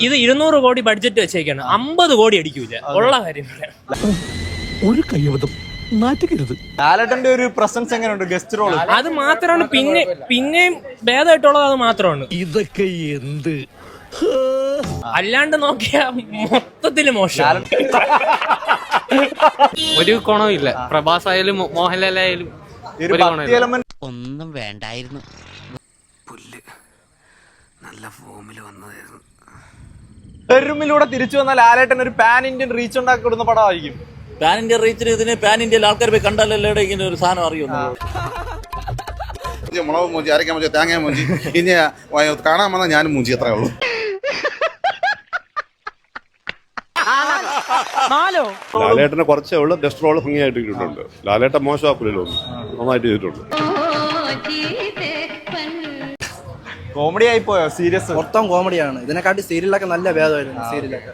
ഇത് 200 കോടി ബഡ്ജറ്റ് വെച്ചേക്കാണ്, 50 കോടി അടിക്കൂല. ഉള്ള കാര്യം ഒരു കയ്യബദ്ധം നാറ്റിക്കരുത്. ലാലേട്ടന്റെ ഒരു പ്രസൻസ് എങ്ങനെയുണ്ട് ഗസ്റ്റ് റോൾ? അത് മാത്രമാണ് പിന്നെയും ഭേദമായിട്ടുള്ളത്. അത് മാത്രമാണ്. ഇതൊക്കെ എന്ത് അല്ലാണ്ട് നോക്കിയ മൊത്തത്തില് മോശം. ഒരു ഗുണവും ഇല്ല. പ്രഭാസ് ആയാലും മോഹൻലാൽ ആയാലും ഒന്നും വേണ്ടായിരുന്നു. പുല്ല് നല്ല ഫോമിൽ വന്നതായിരുന്നു. ടെർമിലൂടെ തിരിച്ചു വന്ന ലാലേട്ടൻ ഒരു പാൻ ഇന്ത്യൻ റീച്ച് ഉണ്ടാക്കി കൊടുക്കുന്ന പടമായിരിക്കും. പാൻ ഇന്ത്യ റീച്ചിന് ഇതിന് പാൻ ഇന്ത്യയിൽ ആൾക്കാർ പോയി കണ്ടാലല്ലേ ഇങ്ങനെ ഒരു സാധനം അറിയുന്നു. മുളക് മൂഞ്ചി, അരയ്ക്കാൻ മൂഞ്ചി, തേങ്ങ മൂഞ്ചി, ഇനി കാണാൻ വന്നാൽ ഞാനും മൂഞ്ചി, അത്രേ ഉള്ളൂ. ലാലേട്ടനെ കുറച്ചേ ഉള്ളൂ ഗസ്റ്റ് റോള് ഭംഗിയായിട്ട് ഇട്ടിട്ടുണ്ട്. ലാലേട്ടൻ മോശമാക്കില്ലല്ലോ, നന്നായിട്ട് ചെയ്തിട്ടുണ്ട്. കോമഡി ആയി പോയോ? സീരിയസ് മൊത്തം കോമഡിയാണ്. ഇതിനെക്കാട്ടി സീരിയലൊക്കെ നല്ല ഭേദമായിരുന്നു. സീരിയലൊക്കെ